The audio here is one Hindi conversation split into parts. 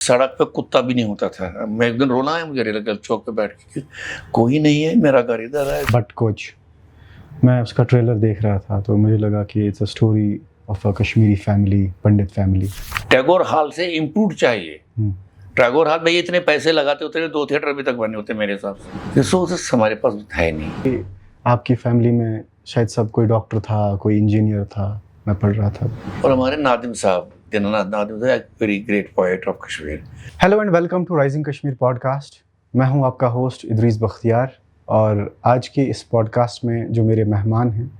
सड़क पे कुत्ता भी नहीं होता था। मैं एक दिन रोना है मुझे रेलवे चौक पे बैठ के, कोई नहीं है, मेरा घर इधर है। बट कोच, मैं उसका ट्रेलर देख रहा था तो मुझे लगा कि it's a story of a Kashmiri family, Pandit family. Tagore hall से इम्प्रूव चाहिए। टैगोर हॉल में इतने पैसे लगाते होते 2 थिएटर अभी तक बने होते मेरे हिसाब से। रिसोर्सेस हमारे पास है नहीं। आपकी फैमिली में शायद सब कोई डॉक्टर था, कोई इंजीनियर था, मैं पढ़ रहा था। और हमारे नादिम साहब, दिनानाथ नादिम साहब, very great poet of Kashmir. Hello and welcome to rising Kashmir podcast. मैं हूं आपका होस्ट इदरीस बख्तियार और आज के इस पॉडकास्ट में जो मेरे मेहमान हैं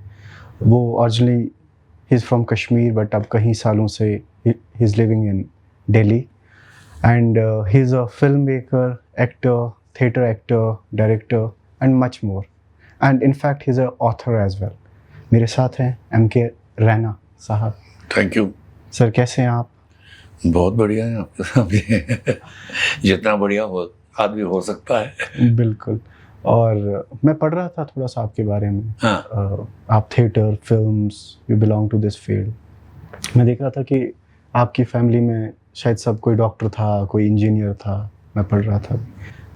वो originally he is from Kashmir but अब कई सालों से he is living in Delhi and he is a film maker, actor, theatre actor, director and much more and in fact he is a author as well. मेरे साथ हैं MK रैना साहब। थैंक यू सर, कैसे हैं आप? बहुत बढ़िया है आपके सामने। जितना बढ़िया हो आदमी हो सकता है। बिल्कुल। और मैं पढ़ रहा था थोड़ा सा आपके बारे में। हाँ। आप theatre, films, you belong to this field. मैं देख रहा था कि आपकी फैमिली में शायद सब कोई डॉक्टर था, कोई इंजीनियर था, मैं पढ़ रहा था।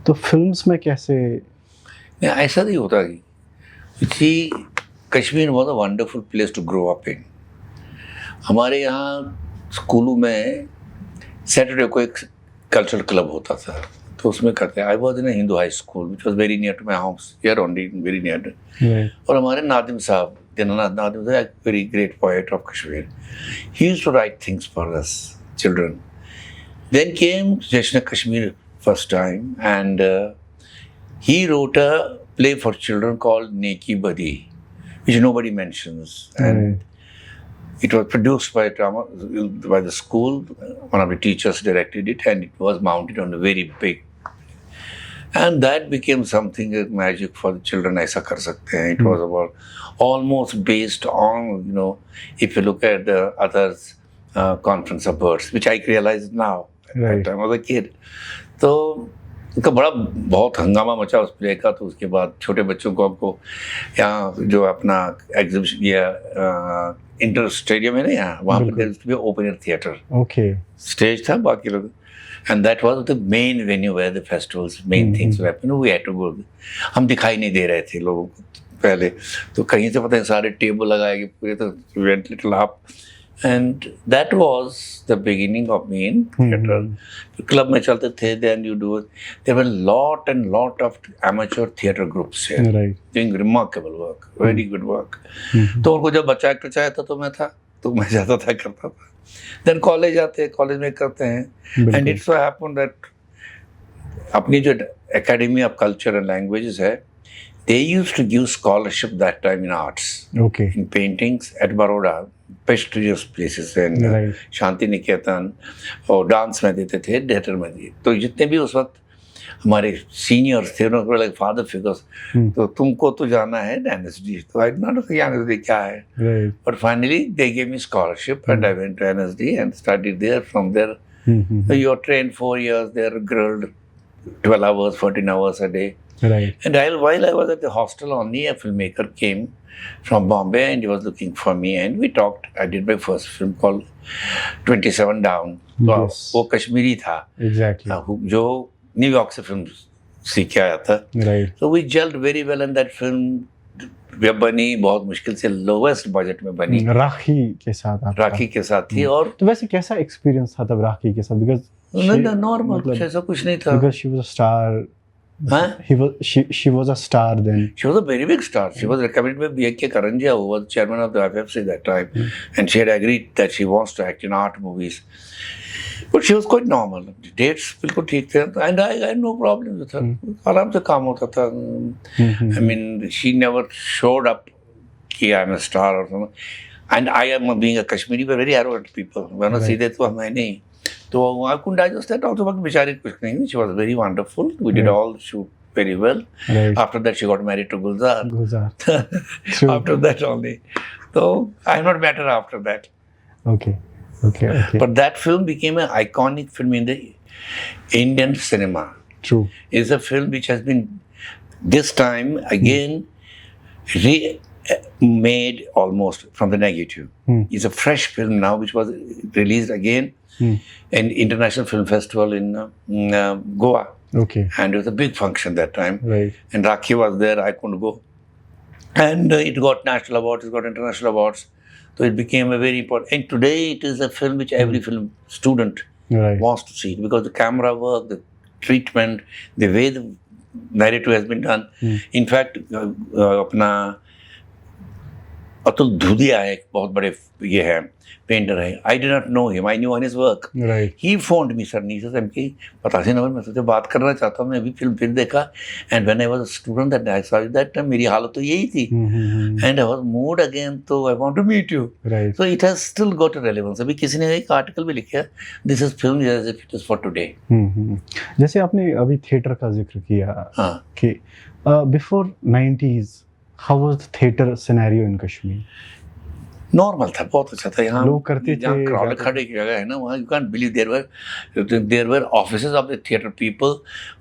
तो फिल्म्स में कैसे? ऐसा नहीं होता कि Kashmir was a wonderful place to grow up in. हमारे यहाँ स्कूलों में सैटरडे को एक कल्चरल क्लब होता था, तो उसमें करते हैं। I was in Hindu high school which was very near to my house, here only, very near. और हमारे नादिम साहब, दिनानाथ नादिम साहब, very great poet of Kashmir, he used to write things for us children. Then came Jashn Kashmir first time and he wrote a play for children called Neki Badi, which nobody mentions. And it was produced by the school. One of the teachers directed it, and it was mounted on a very big. And that became something like magic for the children. ऐसा कर सकते हैं. It was about almost based on, if you look at the others Conference of Birds, which I realized now. At that time I was a kid. तो उनका बहुत हंगामा मचा उस प्ले का। तो उसके बाद छोटे बच्चों को हमको यहाँ जो अपना एग्जीबिशन या इंटर स्टेडियम है ना, यहाँ वहाँ पर open air theatre, okay, stage था, बाकी लोग, and that was the main venue where the festivals, main things were happening. We had to go. हम दिखाई नहीं दे रहे थे लोगों को पहले, तो कहीं से पता है सारे टेबल लगाए गए पूरे, तो went little up. And that was the beginning of me in theatre. Club में चलते थे, then you do it. There were lot of amateur theatre groups here, right, doing remarkable work, very good work. तो उनको जब बच्चा एक्टर चाहता तो मैं था, तो मैं जाता था, करता था। Then कॉलेज आते, कॉलेज में करते हैं, and it so happened that अपनी जो Academy of Culture and Languages है, they used to give scholarship that time in arts, okay, in paintings at Baroda, prestigious places, and Shanti Niketan, और डांस में देते थे, थिएटर में दिए। तो जितने भी उस वक्त हमारे सीनियर्स थे, उन्होंने लाइक फादर फिगर्स, तो तुमको तो जाना है NSD। तो I did not know NSD क्या है, but finally they gave me scholarship and I went to NSD and studied there. From there you are trained 4 years, they are grilled 12 hours, 14 hours a day. right. And while I was at the hostel only, a filmmaker came from Bombay and he was looking for me, and we talked. I did my first film called 27 Down. Yes. वो कश्मीरी था, Exactly. जो न्यूयॉर्क से फिल्म सीख के आया था। Right. So we gelled very well, and that film बनी बहुत मुश्किल से, लोवेस्ट बजट में बनी। राखी के साथ राखी के साथ थी। और तो वैसे कैसा एक्सपीरियंस था तब राखी के साथ? बिकॉज नॉर्मल, कुछ ऐसा कुछ नहीं था। Because she was a star. She was a star then. She was a very big star. She was recommended by B.K. Karanjia, who was chairman of the FFC that time, and she had agreed that she wants to act in art movies. But she was quite normal. Dates बिल्कुल ठीक थे, and I had no problem with her. आराम से काम होता था। I mean, she never showed up कि I am a star or something. And I am being a Kashmiri, but very arrogant people. वरना सीधे तो मैं नहीं। तो I couldn't digest that also, but बेचारी कुछ नहीं। She was very wonderful. We did all shoot very well. Right. After that, she got married to Gulzar. True. After that only. So I have not met her after that. Okay. But that film became an iconic film in the Indian cinema. True. It's a film which has been this time again made almost from the negative. It's a fresh film now, which was released again in International Film Festival in Goa. Okay. And it was a big function that time. Right. And Rakhi was there, I couldn't go. And it got national awards, it got international awards. So it became a very important. And today it is a film which every film student Right. wants to see, because the camera work, the treatment, the way the narrative has been done. In fact, अपना अतुल धूलिया है, एक बहुत बड़े ये है पेंटर है. आई did not know him, I knew on his work. Right. He found me, sir नीचे से एमके 85 नंबर में तुझे बात करना चाहता हूँ, मैं अभी फिल्म फिर देखा. And when I was a student that I saw that time, मेरी हालत तो यही थी. And I was mood again, तो I want to meet you. Right. So it has still got a relevance. अभी किसी ने एक आर्टिकल भी लिखा है, this is film as if it is for today. जैसे आपने अभी थिएटर का जिक्र किया हाँ. कि before 90s how was the theatre scenario in Kashmir? Normal था, बहुत अच्छा था. यहाँ लोग करते जहाँ थे, क्राउड जाते खड़े की जगह है ना, वहाँ you can't believe there were offices of the theatre people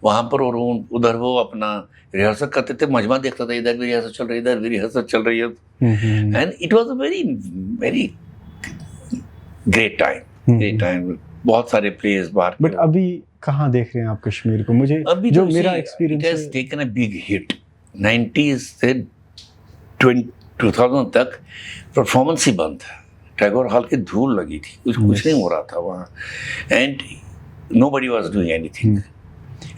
वहाँ पर. और उधर वो अपना रिहर्सल करते थे, मजमा देखता था, इधर भी रिहर्सल चल रही है, इधर भी रिहर्सल चल रही है. And it was a very very great time. बहुत सारे प्लेस बाहर. बट अभी कहाँ देख रहे हैं आप कश्मीर को? मुझे अभी जो तो मेरा it experience has taken a big hit. 90s से 2000 तक परफॉर्मेंस ही बंद था. टैगोर हॉल की धूल लगी थी, कुछ नहीं हो रहा था वहाँ. And nobody was doing anything.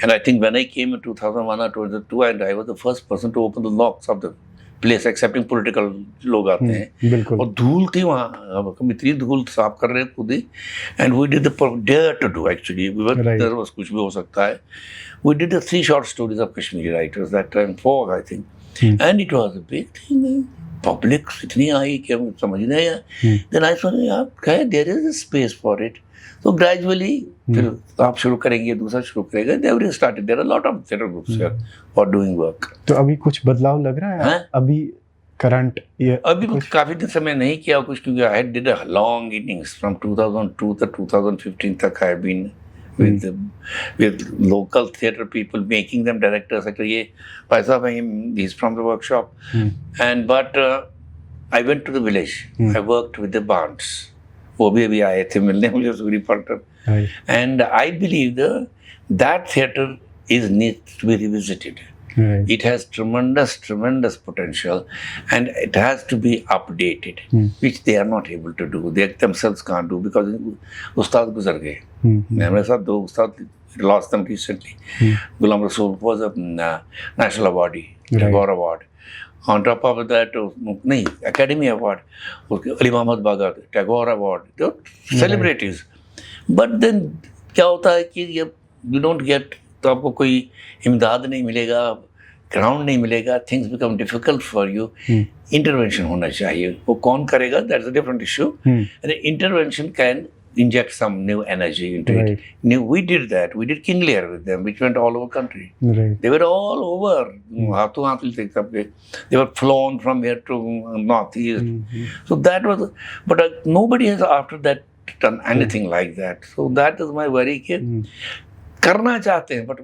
And I think when I came in 2001 or 2002, and I was the first person to open the locks of the place, excepting political लोग आते हैं. बिल्कुल. और धूल थी वहाँ, हम इतनी धूल साफ कर रहे थे खुद ही. And we did the dare to do actually. We were Right. there was कुछ भी हो सकता है. We did the 3 short stories of Kashmiri writers that time, 4 I think. And it was a big thing. Public इतनी आई कि हम समझ नहीं आया. Then I thought, यार क्या है, there is a space for it. So gradually, फिर आप शुरू करेंगे, दूसरा शुरू करेगा. They already started. There are a lot of theatre groups here for doing work. तो अभी कुछ बदलाव लग रहा है? हाँ? अभी करंट ये अभी काफी दिन से मैं नहीं किया कुछ, क्योंकि I did a long innings from 2002 to 2015 तक. I have been with local theatre people, making them directors. Actually, ये पैसा भाई, he's from the workshop. And but I went to the village. I worked with the bands. वो भी अभी आए थे मिलने मुझे, Suri पार्टर. And I believe that theatre needs to be revisited. Right. It has tremendous potential, and it has to be updated, which they are not able to do. They themselves can't do, because उस्ताद गुजर गए. मेरे साथ 2 उस्ताद, lost them recently. Ghulam Rasool was a national awardee, Tagore Award. On top of that, नहीं, Academy Award, Ali Mohammad Bhagat, Tagore Award, they were celebrities. But then क्या होता है कि you don't get, तो आपको कोई इमदाद नहीं मिलेगा, ग्राउंड नहीं मिलेगा, things become difficult for you. Intervention होना चाहिए. वो कौन करेगा, that's a different issue. And intervention can inject some new energy into it. We did that. We did King Lear with them, which went all over country. Right. They were all over. They were flown from here to northeast. So that was, but nobody has after that done anything like that. So that is my worry. करना चाहते हैं, but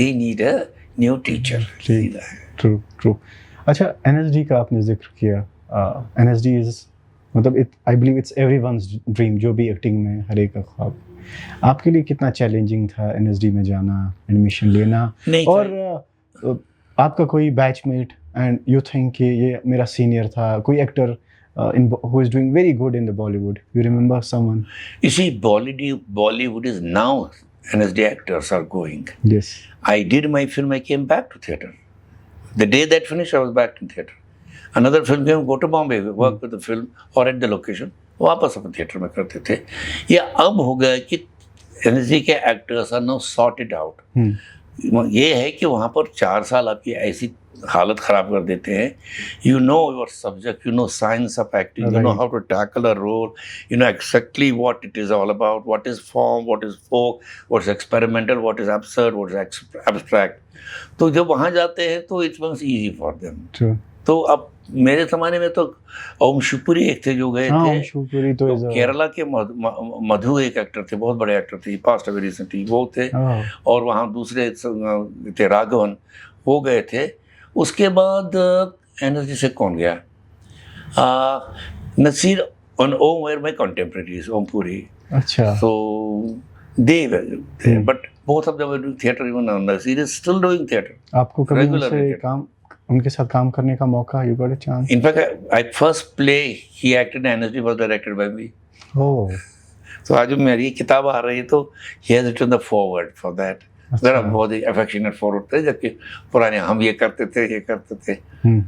they need a new teacher. True. अच्छा, NSD का आपने जिक्र किया. NSD is मतलब I believe it's everyone's dream, जो भी एक्टिंग में हर एक का ख्वाब. आपके लिए कितना चैलेंजिंग था एनएसडी में जाना, एडमिशन लेना, और आपका कोई बैचमेट एंड यू थिंक कि ये मेरा सीनियर था, कोई actor who is doing very good in the Bollywood? You remember someone? You see, Bollywood is now, NSD actors are going. Yes. I did my film, I came back to theatre. The day that finished, I was back in theatre. Another film came, go to Bombay, work with the film or at the location, वापस अपन थिएटर में करते थे. ये अब हो गया कि एनएसडी के actors are now sorted out. ये है कि वहाँ पर 4 साल आपकी ऐसी हालत खराब कर देते हैं. You know your subject, you know science of acting, you know how to tackle a role, you know exactly what it is all about, what is form, what is folk, what is experimental, what is absurd, what is abstract. तो जब वहाँ जाते हैं तो it becomes easy for them. True. तो अब मेरे ज़माने में तो ओम शिवपुरी एक थे जो गए थे, तो केरला के मधु एक एक्टर थे, बहुत बड़े एक्टर थे, पास्ट अभी रिसेंटली, वो थे. और वहाँ दूसरे थे राघवन, वो गए थे. उसके बाद एनएसडी से कौन गया, नसीर और ओम where my contemporaries, Om Puri. अच्छा. So they were there, but both of them were doing theater even on the series, still doing theater. आपको कभी Regular उनसे theater. उनके साथ काम करने का मौका, you got a chance? In fact, I first play he acted in NSD was directed by me. Oh. So आज जब मेरी किताब आ रही है तो he has written the forward for that. मेरा बहुत ही affectionate forward थे, जबकि पुराने हम ये करते थे.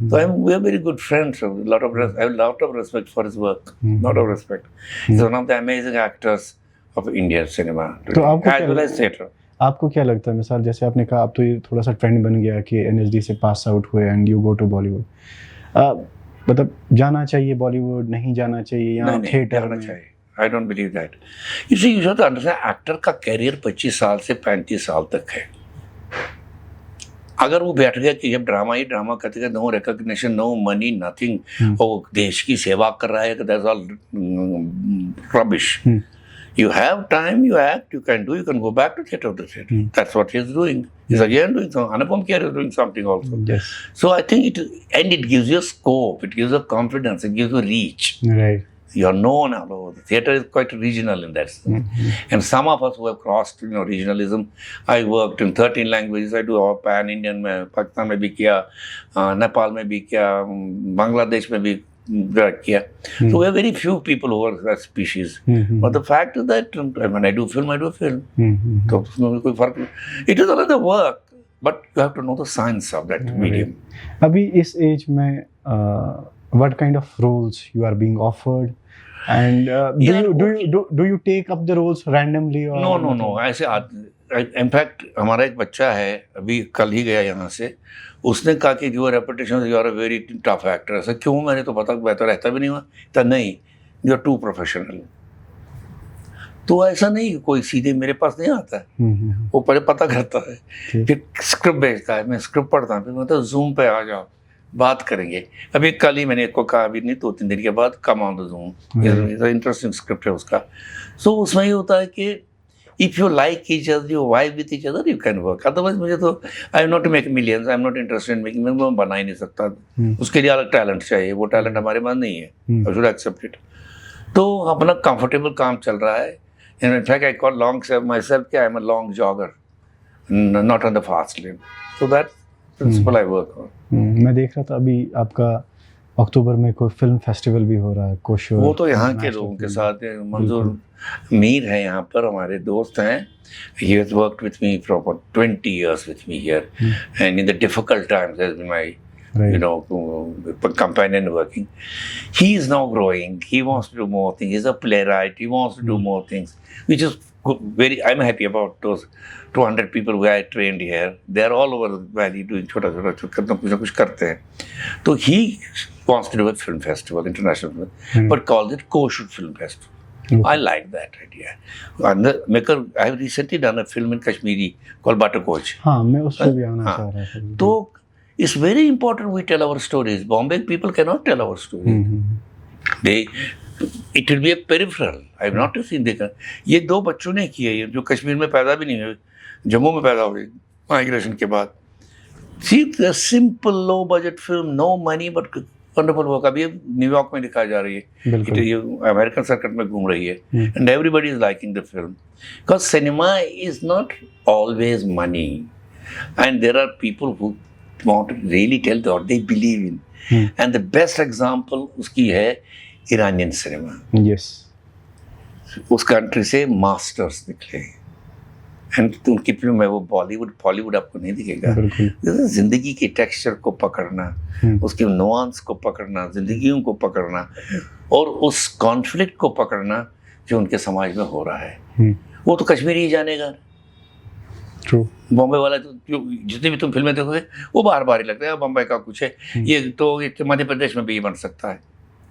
So we are very good friends. I have a lot of respect for his work. Lot of respect. He's one of the amazing actors of Indian cinema तो आपको as well as theater. आपको क्या लगता है, मिसाल जैसे आपने कहा अब तो ये थोड़ा सा ट्रेंड बन गया कि एनएसडी से पास आउट हुए and you go to Bollywood, मतलब जाना चाहिए बॉलीवुड, नहीं जाना चाहिए, या थिएटर में? चाहिए. I don't believe that. You see, you have to understand, actor का कैरियर 25 साल से 35 साल तक है. अगर वो बैठ गया कि जब ड्रामा ही ड्रामा करते हैं, no recognition, no money, nothing, वो देश की सेवा कर रहा है, that's all rubbish. You have time, you act, you can go back to theater. That's what he's doing. He's again doing something. Anupam Kher is doing something also. Yes. So I think it gives you scope, it gives you confidence, it gives you reach. Right. You are known all over. The theater is quite regional in that sense. And some of us who have crossed, regionalism. I worked in 13 languages. I do pan-Indian में पाकिस्तान में भी किया, नेपाल में भी किया, बांग्लादेश में भी किया. So we have very few people who are that species. But the fact is that when I do film, I do film. तो उसमें कोई फर्क नहीं. It is another work, but you have to know the science of that medium. अभी इस एज में what kind of roles you are being offered? And do you take up the roles randomly or? No. ऐसे in fact हमारा एक बच्चा है, अभी कल ही गया यहाँ से, उसने कहा कि your reputation, you are a very tough actor. ऐसा क्यों? मैंने तो पता बेहतर रहता भी नहीं हुआ. तो नहीं, you are too professional. तो ऐसा नहीं, कोई सीधे मेरे पास नहीं आता है. वो पहले पता करता है, फिर स्क्रिप्ट भेजता है, मैं स्क्रिप्ट पढ़ता हूँ, फिर मतलब जूम पे आ जाओ, बात करेंगे. अभी कल ही मैंने एक को कहा, अभी नहीं 2-3 दिन के बाद, come on the zoom. Interesting script है उसका. सो उसमें ये होता है कि if you like each other, you vibe with each other, you can work. Otherwise मुझे तो I am not make millions, I am not interested in making, मैं बना ही नहीं सकता. उसके लिए अलग टैलेंट चाहिए, वो टैलेंट हमारे पास नहीं है. I should accept it. तो अपना कंफर्टेबल काम चल रहा है. In fact I call long myself कि I am a long jogger, not on the fast lane. So that principle I work on. मैं देख रहा था अभी आपका अक्टूबर में कोई फिल्म फेस्टिवल भी हो रहा है, कोशोर. वो तो यहाँ के लोगों के साथ है. मंजूर मीर है यहाँ पर, हमारे दोस्त हैं. He has worked with me for about 20 years with me here, and in the difficult times has been my companion working. He is now growing. He wants to do more things. He's a playwright. He wants to do more things, which is I'm happy about those 200 people who I trained here. They are all over the valley doing छोटा कुछ करते हैं. तो he wants to do a film festival, international film, but calls it Koshur Film Festival. I like that idea. I have recently done a film in Kashmiri called Buttercoach. हाँ, मैं उससे भी आना चाह रहा था. तो it's very important we tell our stories. Bombay people cannot tell our stories. It will be a peripheral. I have not seen देखा. ये 2 बच्चों ने किया है जो कश्मीर में पैदा भी नहीं हुए, जम्मू में पैदा हुए माइग्रेशन के बाद. See, a simple low budget film, no money but wonderful work. अभी न्यूयॉर्क में दिखाई जा रही है, ये अमेरिकन सर्किट में घूम रही है, and everybody is liking the film because cinema is not always money, and there are people who want to really tell what they believe in. And the best example उसकी है ईरानियन सिनेमा. Yes. उस कंट्री से मास्टर्स निकले, एंड उनकी फिल्म है वो बॉलीवुड आपको नहीं दिखेगा. जिंदगी के टेक्सचर को पकड़ना, उसके नुआंस को पकड़ना, जिंदगियों को पकड़ना, और उस कॉन्फ्लिक्ट को पकड़ना जो उनके समाज में हो रहा है. वो तो कश्मीरी ही जानेगा. बॉम्बे वाला तो जितनी भी तुम फिल्में देखोगे वो बार ही लगता है बॉम्बे का कुछ है. ये तो मध्य प्रदेश में भी बन सकता है.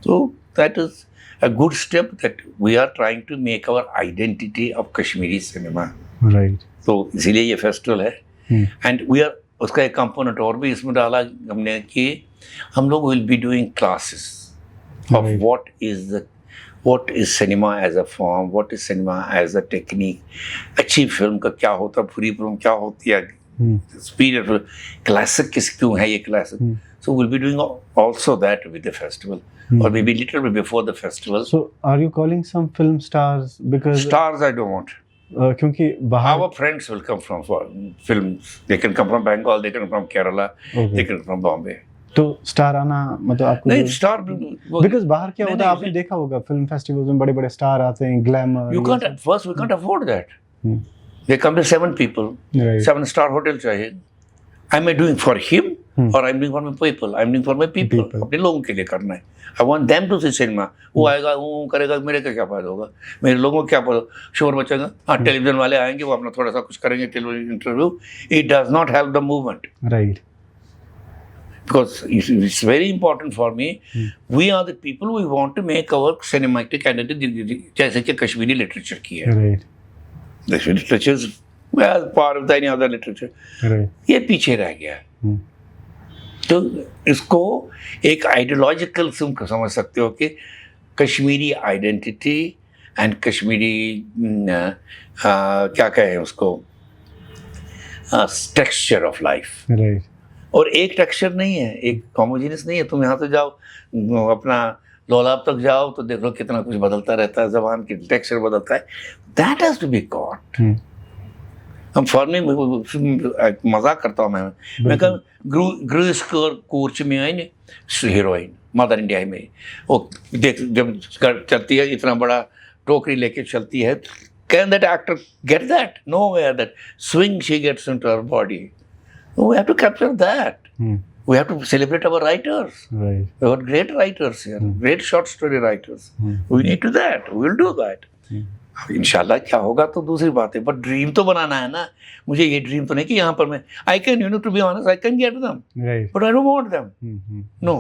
तो that is a good step that we are trying to make our identity of Kashmiri cinema. Right. तो इसीलिए ये फेस्टिवल है. And we are उसका एक कंपोनेंट और भी इसमें डाला हमने कि हम लोग will be doing classes of what is cinema as a form, what is cinema as a technique. अच्छी फिल्म का क्या होता है, बुरी फिल्म क्या होती है, superior film, classic क्यों है ये classic. So we'll be doing also that with the festival. or maybe little bit before the festival. So are you calling some film stars because Stars I don't want. क्योंकि बाहर Our friends will come from films. They can come from Bengal, they can come from Kerala, they can come from Bombay. तो स्टार आना मतलब आपको नहीं स्टार बिकॉज बाहर क्या होता है आपने देखा होगा फिल्म फेस्टिवल्स में बड़े-बड़े स्टार आते हैं glamour You can't first we can't afford that. They come to 7 people, Right. 7-star hotel चाहिए. Am I doing for him or I'm doing for my people? I'm doing for my people. अपने लोगों के लिए करना है. I want them to see cinema. वो आएगा वो करेगा मेरे का क्या फायदा होगा? मेरे लोगों को क्या शोर मचेगा? हाँ टेलीविजन वाले आएंगे वो अपना थोड़ा सा कुछ करेंगे television interview. It does not help the movement. Right Because it's very important for me. We are the people we want to make our cinematic identity जैसे कि कश्मीरी लिटरेचर की है. Right Kashmiri literature is well part of any other literature. Right ये पीछे रह गया. तो इसको एक आइडियोलॉजिकल समझ सकते हो कि कश्मीरी आइडेंटिटी एंड कश्मीरी क्या कहें उसको टेक्सचर ऑफ लाइफ. राइट और एक टेक्सचर नहीं है, एक होमोजेनियस नहीं है. तुम यहाँ से जाओ अपना लोलाब तक जाओ तो देख लो कितना कुछ बदलता रहता है, जबान की टेक्सचर बदलता है. That has to be caught. हम फॉर्मी मजाक करता हूँ मैं कहा ग्रूस कोर्च में आई ने हीरोइन मदर इंडिया में वो देख जब चलती है इतना बड़ा टोकरी लेके चलती है. Can that actor get that? No where that swing she gets into her body. We have to capture that. We have to celebrate our writers. Right. We have great writers here, great short story writers. We need to that. We will do that. इंशाल्लाह क्या होगा तो दूसरी बात है. बट ड्रीम तो बनाना है ना. मुझे ये ड्रीम तो नहीं कि यहाँ पर मैं I can to be honest I can get them. Right. But I don't want them. No.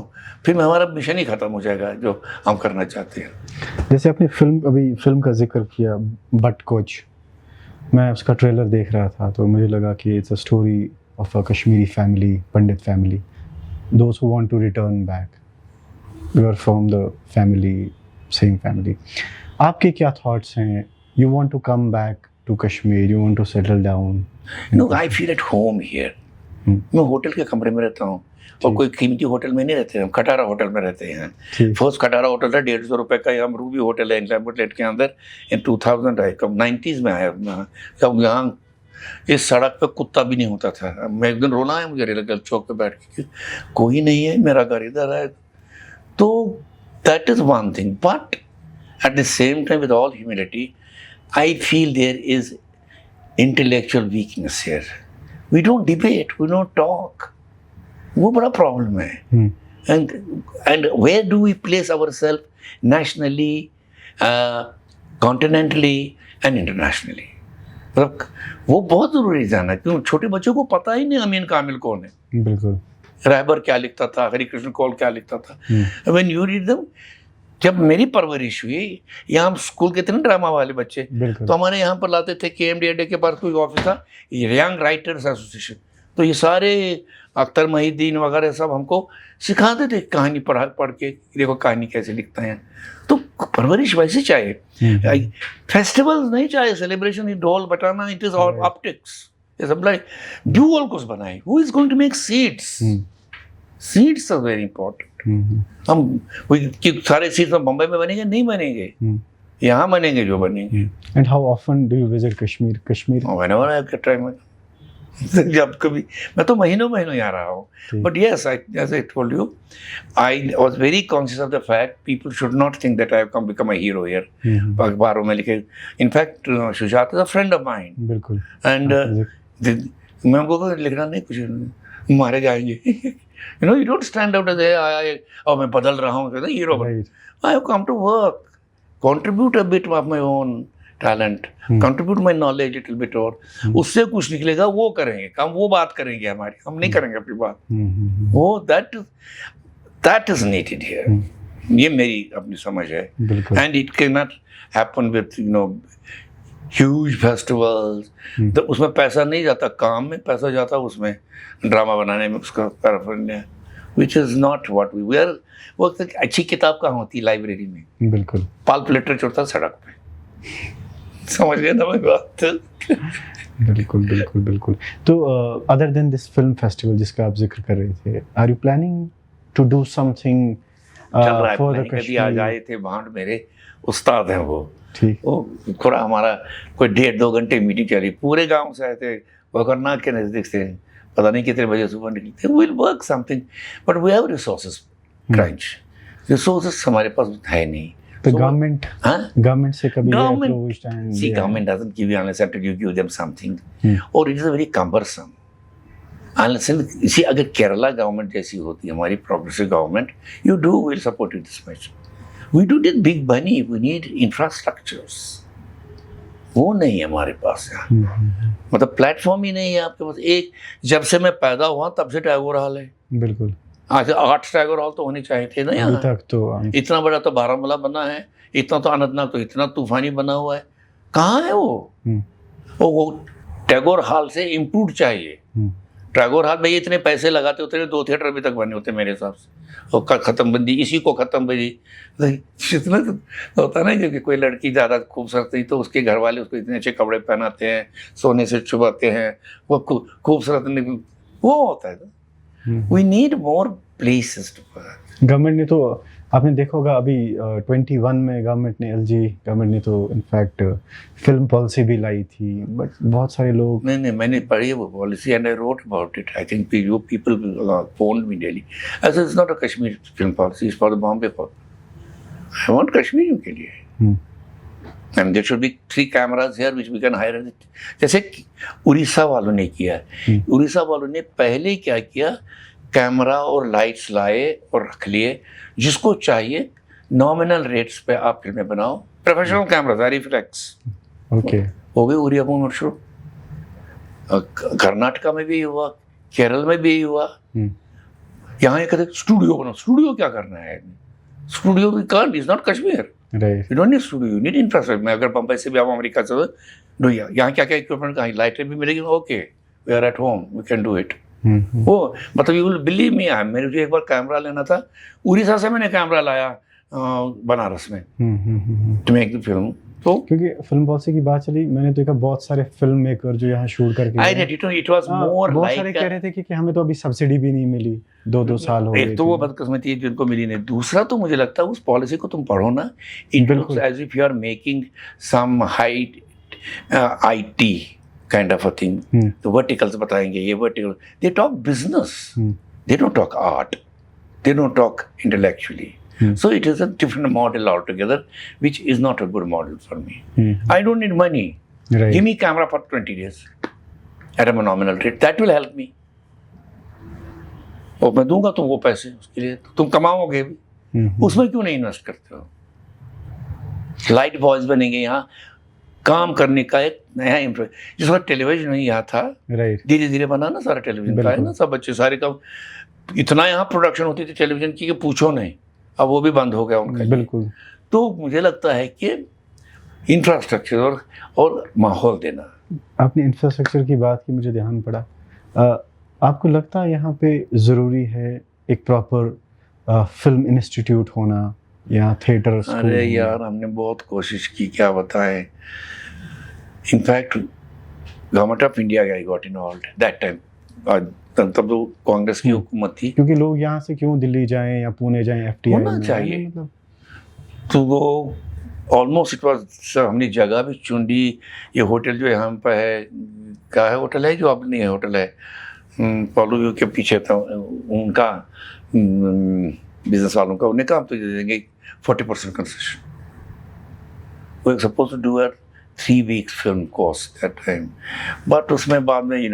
फिर हमारा मिशन ही खत्म हो जाएगा जो हम करना चाहते हैं. जैसे आपने अभी फिल्म का जिक्र किया बट कोच, मैं उसका ट्रेलर देख रहा था तो मुझे लगा कि it's a story of a Kashmiri family, Pandit family, those who want to return back. You are from the family, same family. आपके क्या thoughts हैं? You want to come back to Kashmir? You want to settle down? No, I feel at home here. मैं होटल के कमरे में रहता हूँ और कोई कीमती होटल में नहीं रहते. हम खटारा होटल में रहते हैं. फर्स्ट खटारा होटल था 150 रुपए का. हम रूबी होटल है इंटरनेट के अंदर इन 2000 आए कब 90s में आया. जब यहाँ इस सड़क पे कुत्ता भी नहीं होता था. मैं एक दिन रोना है मुझे रेलगंज चौक पे बैठ के कोई नहीं है, मेरा घर इधर है. तो that is one thing. But at the same time with all humility I feel there is intellectual weakness here. We don't debate, we don't talk. वो बड़ा प्रॉब्लम है. And where do we place ourselves nationally, continentally and internationally. मतलब वो बहुत ज़रूरी जानना क्यों छोटे बच्चों को पता ही नहीं अमीन कामिल कौन है. बिल्कुल. रहबर क्या लिखता था, हरिकृष्ण कौल क्या लिखता था. When you read them. जब मेरी परवरिश हुई यहाँ हम स्कूल के थे ना ड्रामा वाले बच्चे तो हमारे यहाँ पर लाते थे KMDA के पास कोई ऑफिस था यंग राइटर्स एसोसिएशन. तो ये सारे अख्तर महीद्दीन वगैरह सब हमको सिखाते थे कहानी पढ़ के देखो कहानी कैसे लिखते हैं. तो परवरिश वैसे चाहिए. फेस्टिवल्स नहीं चाहिए सेलिब्रेशन ढोल बटाना. It is all optics. ये सब लाइक ड्यूअल कुछ बनाए. Who is going to make seeds? Seeds are very important. हम सारे सीड्स बम्बई में बनेंगे नहीं बनेंगे. यहाँ बनेंगे जो बनेंगे. And how often do you visit Kashmir? Whenever I get time. जब कभी मैं तो महीनों यहाँ रहा हूँ. But yes as I told you I was very conscious of the fact people should not think that I have become a hero here. अखबारों में लिखे. In fact Shujaat is a friend of mine. बिल्कुल. And मैं उनको लिखना नहीं कुछ मारे जाएंगे. You know you don't stand out as a मैं बदल रहा हूँ hero. I have come to work, contribute a bit of my own talent, contribute my knowledge little bit. और उससे कुछ निकलेगा वो करेंगे काम. वो बात करेंगे हमारी, हम नहीं करेंगे अपनी बात. वो that is needed here. ये मेरी अपनी समझ है. And it cannot happen with huge festivals. तो उसमें पैसा नहीं जाता काम में, पैसा जाता उसमें ड्रामा बनाने में, उसका पैराफर्नालिया which is not what we are. वो अच्छी किताब कहाँ होती है? लाइब्रेरी में. बिल्कुल. पल्प लिटरेचर होता सड़क पे. समझ गए ना मेरी बात? बिल्कुल बिल्कुल बिल्कुल. तो other than this film festival जिसका आप जिक्र कर रहे थे, are you planning to do something चल रहा है for the नहीं, कभी आ Kashmir- जाए थे भांड मेरे उस्ताद हैं वो ठीक। वो थोड़ा हमारा कोई 1.5-2 घंटे मीटिंग चली, पूरे गांव से आए थे, वकरनाग के नज़दीक से, पता नहीं कितने बजे सुबह निकलते। Will work something but we have resources crunch, resources हमारे पास है नहीं। तो So, गवर्नमेंट हाँ, गवर्नमेंट से कभी Government- approached and see, they- government doesn't give you unless after you give them something, Hmm. or it is a very cumbersome. Unless see, अगर केरला गवर्नमेंट जैसी होती हमारी progressive government, you do will support it this much. We do need big money, we need infrastructures. वो नहीं है हमारे पास यहाँ, मतलब प्लेटफॉर्म ही नहीं है आपके पास। एक जब से मैं पैदा हुआ तब से टैगोर हॉल है, बिल्कुल। आज 8 टैगोर हॉल तो होने चाहिए थे ना अभी यहाँ। तक तो इतना बड़ा तो बारामूला बना है, इतना तो अनंतनाग तो इतना तूफानी बना हुआ है, कहाँ है वो? वो टैगोर हॉल से इम्प्रूव चाहिए। टैगोर हॉल में इतने पैसे लगाते होते, 2 थिएटर अभी तक बने होते मेरे हिसाब से, और खत्म बंदी, इसी को खत्म बंदी इतना तो होता ना कि कोई लड़की ज़्यादा खूबसूरत नहीं तो उसके घर वाले उसको इतने अच्छे कपड़े पहनाते हैं, सोने से छुपाते हैं, वो खूबसूरत नहीं, वो होता है। We need more places too. Government ने तो आपने देखा होगा अभी 21 में गवर्नमेंट ने गवर्नमेंट ने तो इनफैक्ट फिल्म पॉलिसी भी लाई थी, बट बहुत सारे लोग नहीं मैंने पढ़ी है वो policy and I wrote about it. I think you people phoned me daily as it's not a Kashmir film policy, is for the Bombay policy. I want कश्मीरियों के लिए and there should be 3 cameras here which we can hire, जैसे उड़ीसा वालों ने किया है। उड़ीसा वालों ने पहले क्या किया, कैमरा और लाइट्स लाए और रख लिए, जिसको चाहिए नॉमिनल रेट्स पे आप फिल्में बनाओ, professional camera very flex. Okay, हो गए उरियापुर मशरू, कर्नाटका में भी हुआ, केरल में भी हुआ। यहाँ ये कहते स्टूडियो बनाओ, स्टूडियो क्या करना है? Studio we can't, is not Kashmir, right. You don't need studio, you need infrastructure. मैं अगर बम्बई से भी आऊँ, अमेरिका से, यहाँ क्या क्या इक्विपमेंट, कहीं लाइटें भी मिलेगी, okay we are at home, we can do it. वो मतलब यू विल बिलीव मी, मेरे जो एक बार कैमरा लेना था, उड़ीसा से मैंने कैमरा लाया बनारस में टू मेक द फिल्म। तो क्योंकि फिल्म पॉलिसी की बात चली, मैंने देखा बहुत सारे फिल्म मेकर जो यहाँ शूट करके I did it was more बहुत लाइक, सारे कह रहे थे कि हमें तो अभी सब्सिडी भी नहीं मिली, 2 साल हो गए। एक तो वो बदकिस्मती है जिनको मिली नहीं, दूसरा तो मुझे लगता है उस पॉलिसी को तुम पढ़ो ना, it looks as if you are making some high IT kind of a thing. तो verticals बताएंगे, ये vertical, they talk business, they don't talk art, they don't talk intellectually. So it is a different model altogether, which is not a good model for me. I don't need money. Right. Give me camera for 20 days at a nominal rate. That will help me. और मैं दूंगा तुमको पैसे उसके लिए, तुम कमाओगे भी। उसमें क्यों नहीं इन्वेस्ट करते हो? लाइट बॉयज बनेंगे यहाँ, काम करने का एक नया इंफ्रास्ट्रक्चर, जिसका टेलीविजन नहीं यहाँ था, धीरे धीरे बना ना सारा टेलीविजन का है ना, सब बच्चे सारे का इतना यहाँ प्रोडक्शन होती थी टेलीविजन की कि पूछो नहीं, अब वो भी बंद हो गया उनका। बिल्कुल। तो मुझे लगता है कि इंफ्रास्ट्रक्चर और माहौल देना। आपने इंफ्रास्ट्रक्चर की बात की, मुझे ध्यान पड़ा, आपको लगता है यहाँ पे ज़रूरी है एक प्रॉपर फिल्म इंस्टीट्यूट होना या थिएटर? अरे यार, हमने बहुत कोशिश की, क्या बताएं। In fact government of India got involved that time, तब तो कांग्रेस की हुकूमत थी। क्योंकि लोग यहाँ से क्यों दिल्ली जाएं या पुणे जाएं, FTI होना चाहिए, मतलब तो वो ऑलमोस्ट इट वाज। हमने जगह भी चुन ली, ये होटल जो यहाँ पे है, क्या है होटल है जो अब नहीं है, होटल है पॉलो व्यू के पीछे था, उनका बिजनेस वालों का, उन्हें कहा तो दे देंगे 40% concession. We suppose to do 3 weeks film course that time, but उसमें बाद में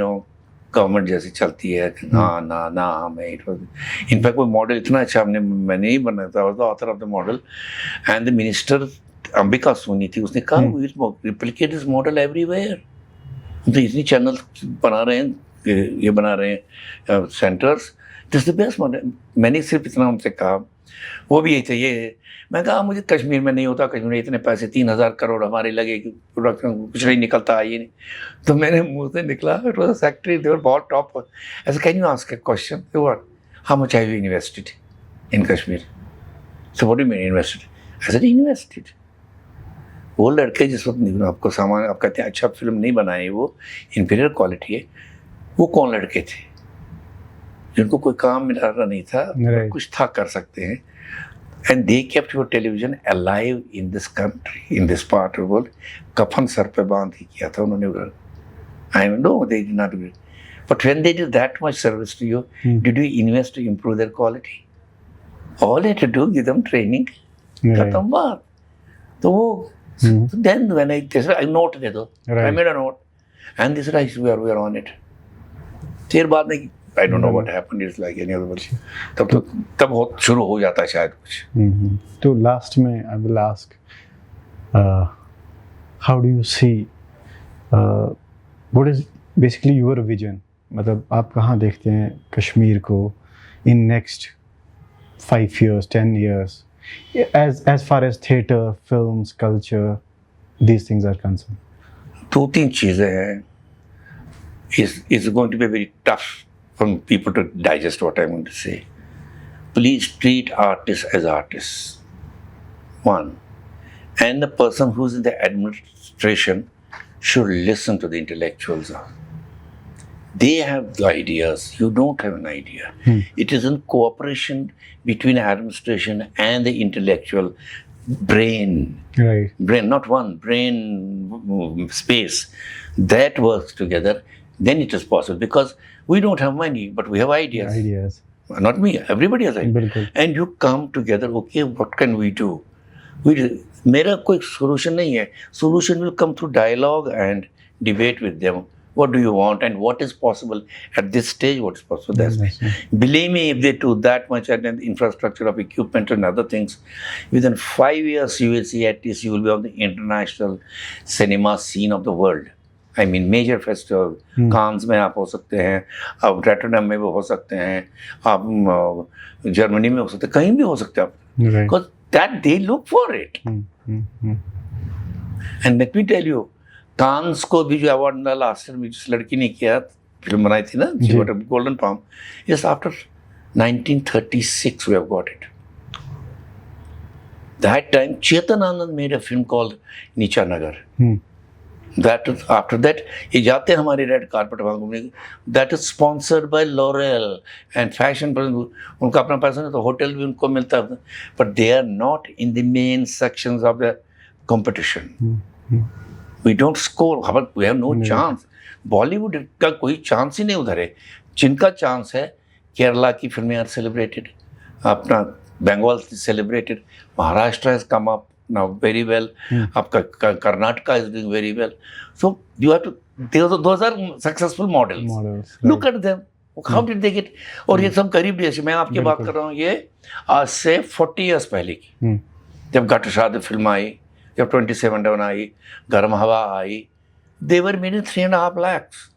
गवर्नमेंट जैसी चलती है, ना हमें इनफैक्ट कोई मॉडल इतना अच्छा मैंने ही बनाया था, author of the model and the minister Ambika Soni थी, उसने कहा we will replicate this model everywhere. तो इतनी चैनल बना रहे हैं, ये बना रहे हैं centres, this the best model. मैंने सिर्फ इतना उनसे कहा, वो भी यही चाहिए। मैं कहा मुझे कश्मीर में नहीं होता, कश्मीर में इतने पैसे 3000 करोड़ हमारे लगे कि प्रोडक्शन कुछ नहीं निकलता है, ये नहीं। तो मैंने मुंह से निकला, इट वाज सेक्रेटरी, दे वर बहुत टॉप, ऐसे can you ask a question, they were how much have you invested in Kashmir? So what do you mean invested? I said invested. वो लड़के जिस वक्त आपको सामान, आप कहते हैं अच्छा फिल्म नहीं बनाए, वो इंफीरियर क्वालिटी है, वो कौन लड़के थे जिनको कोई काम मिला रहा नहीं था, कुछ था कर सकते हैं? And they kept your television alive in this country, in this part of the world. कफन सर पे बांध ही किया था उन्होंने. I know they did not do it. But when they did that much service to you, did you invest to improve their quality? All you had to do, give them training. खत्म बात. तो वो then when I note दे दो, I made a note, and this is we are on it. फिर बाद में I don't know what happened. It's like any other one. तब शुरू हो जाता है शायद कुछ. तो last में I will ask, how do you see, what is basically your vision? मतलब आप कहाँ देखते हैं कश्मीर को in next 5 years, 10 years, as far as theatre, films, culture, these things are concerned? 2-3 चीजें हैं. It's going to be very tough for people to digest what I'm going to say. Please treat artists as artists. One. And the person who's in the administration should listen to the intellectuals. They have the ideas. You don't have an idea. It is in cooperation between administration and the intellectual brain. Right. Brain, not one, brain space. That works together. Then it is possible. Because we don't have money, but we have ideas. Ideas. Not me, everybody has ideas. बिल्कुल. And you come together, okay, what can we do? मेरा कोई solution नहीं है. Solution will come through dialogue and debate with them. What do you want and what is possible at this stage? What is possible? Believe me, if they do that much and infrastructure of equipment and other things, within 5 years you will see at least you will be on the international cinema scene of the world. I mean major festival. Cannes में आप हो सकते हैं, आप Rotterdam में भी हो सकते हैं, आप जर्मनी में हो सकते हैं, कहीं भी हो सकते हैं आप. Because that they look for it. And let me tell you, कांस को भी जो अवार्ड मिला लास्ट ईयर में जिस लड़की ने किया फिल्म बनाई थी ना, she got a golden palm, yes after 1936 we have got it. That time Chetan Anand made a film called नीचा नगर. That after that ये जाते हैं हमारी रेड कारपेट वहाँ घूमने. That is sponsored by L'Oreal and fashion. उनका अपना पैसा नहीं तो होटल भी उनको मिलता है, but they are not in the main sections of the competition. We don't score, we have no chance. Bollywood का कोई चांस ही नहीं उधर है. जिनका चांस है, केरला की फिल्में आर सेलिब्रेटेड, अपना Bengal celebrated, Maharashtra has come up now very well, आपका Karnataka is doing very well. So you have to, those are successful models. Look at them. How did they get? और ये सब करीब जैसे मैं आपकी बात कर रहा हूँ, ये आज से 40 years पहले की, जब घटशाद फिल्म आई, जब 27 आई, गर्म हवा आई, they were made in 3.5 lakhs.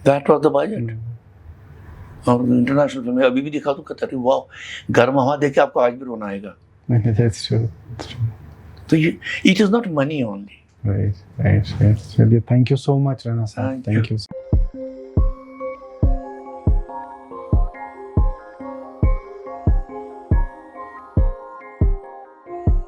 That was the budget. और इंटरनेशनल फिल्म अभी भी दिखा तो कहता है वाह, गर्म हवा देख के आपको आज भी रोना आएगा. That's true. That's true. So it is not money only. Right. Thank you so much, Rana sir. Thank you.